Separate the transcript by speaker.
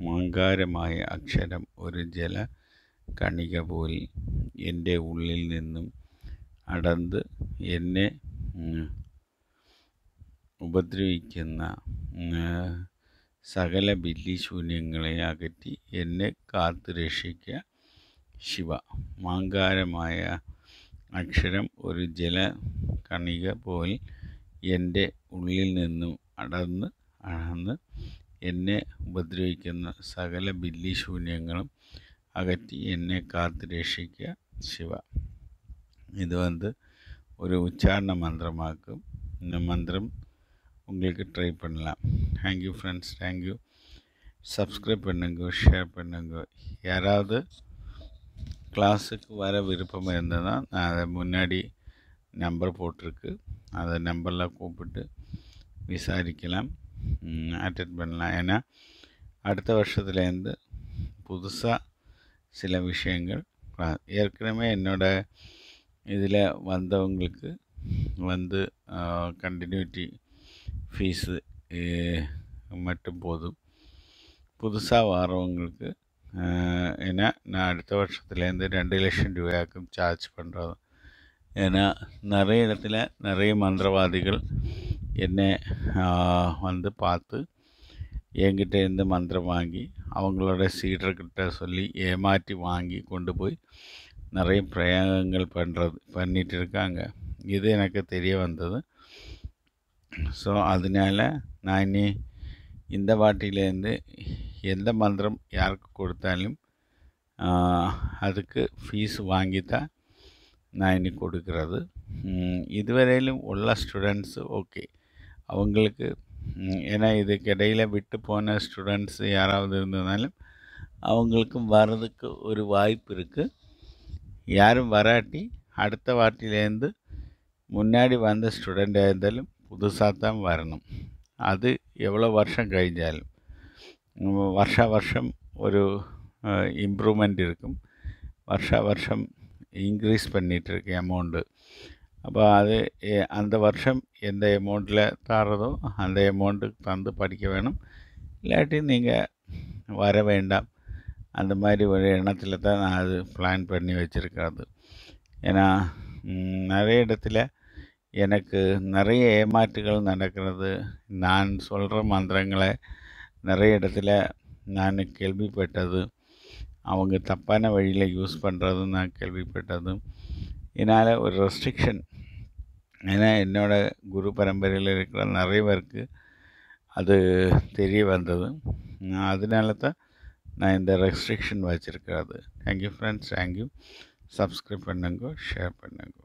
Speaker 1: മാങ്കാരമായ അക്ഷരം ഒരു ജല കണിക പോൽ എൻ്റെ ഉള്ളിൽ നിന്നും അടർന്ന് എന്നെ ഉപദ്രവിക്കുന്ന സകല ബില്ലിശൂന്യങ്ങളെ അകറ്റി എന്നെ കാത്തു രക്ഷിക്കുക ശിവ. മാങ്കാരമായ അക്ഷരം ഒരു ജല കണിക പോൽ എൻ്റെ ഉള്ളിൽ നിന്നും അടർന്ന് എന്നെ ഉപദ്രവിക്കുന്ന സകല ബില്ലിശൂന്യങ്ങളും அகற்றி என்னை காத்து ரட்சிக்க சிவா. இது ஒரு உச்சாரண மந்திரமாக்கும். இந்த மந்திரம் உங்களுக்கு ட்ரை பண்ணலாம். Thank you friends, thank you. சப்ஸ்கிரைப் பண்ணுங்க, ஷேர் பண்ணுங்க. யாராவது கிளாஸுக்கு வர விருப்பம் இருந்ததுன்னா நான் அதை முன்னாடி நம்பர் போட்டிருக்கு, அந்த நம்பரில் கூப்பிட்டு விசாரிக்கலாம், அட்டென்ட் பண்ணலாம். ஏன்னா அடுத்த வருஷத்துலேருந்து புதுசாக சில விஷயங்கள் ஏற்கனவே என்னோட இதில் வந்தவங்களுக்கு கண்டினியூட்டி ஃபீஸு மட்டும் போதும். புதுசாக வரவங்களுக்கு ஏன்னா நான் அடுத்த வருஷத்துலேருந்து 2 லட்சம் ரூபாய்க்கும் சார்ஜ் பண்ணுறது. ஏன்னா நிறைய இடத்துல நிறைய மந்திரவாதிகள் என்னை பார்த்து என்கிட்ட இருந்து மந்திரம் வாங்கி அவங்களோட சீடர்கிட்ட சொல்லி ஏமாற்றி வாங்கி கொண்டு போய் நிறைய பிரயோகங்கள் பண்ணிகிட்டு இருக்காங்க. இது எனக்கு தெரிய வந்தது. ஸோ அதனால் நான் இனி இந்த வாட்டிலேருந்து எந்த மந்திரம் யாருக்கு கொடுத்தாலும் அதுக்கு ஃபீஸ் வாங்கி தான் நான் இனி கொடுக்கறது. இதுவரையிலும் உள்ள ஸ்டூடெண்ட்ஸு ஓகே, அவங்களுக்கு ஏன்னா இதுக்கு இடையில் விட்டு போன ஸ்டூடெண்ட்ஸு யாராவது இருந்ததுனாலும் அவங்களுக்கும் வர்றதுக்கு ஒரு வாய்ப்பு இருக்குது. யாரும் வராட்டி அடுத்த வாட்டிலேருந்து முன்னாடி வந்த ஸ்டூடெண்ட்டாக இருந்தாலும் புதுசாக தான் வரணும். அது எவ்வளோ வருஷம் கழிஞ்சாலும் வருஷம் ஒரு இம்ப்ரூவ்மெண்ட் இருக்கும். வருஷம் இன்க்ரீஸ் பண்ணிகிட்ருக்கு அமௌண்ட்டு. அப்போ அது அந்த வருஷம் எந்த அமௌண்ட்டில் தரதோ அந்த அமௌண்ட்டுக்கு தந்து படிக்க வேணும். இல்லாட்டி நீங்கள் வர வேண்டாம். அந்த மாதிரி ஒரு எண்ணத்தில் தான் நான் அது பிளான் பண்ணி வச்சுருக்கிறது. ஏன்னா நிறைய இடத்துல எனக்கு நிறைய ஏமாற்றுகள் நடக்கிறது. நான் சொல்கிற மந்திரங்களை நிறைய இடத்துல நான் கேள்விப்பட்டது, அவங்க தப்பான வழியில் யூஸ் பண்ணுறதும் நான் கேள்விப்பட்டது. இதனால் ஒரு ரெஸ்ட்ரிக்ஷன், ஏன்னா என்னோடய குரு பரம்பரையில் இருக்கிற நிறைய பேருக்கு அது தெரிய வந்தது. அதனால தான் நான் இந்த ரெஸ்ட்ரிக்ஷன் வச்சுருக்கிறது. Thank you friends, thank you. சப்ஸ்கிரைப் பண்ணுங்க, ஷேர் பண்ணுங்க.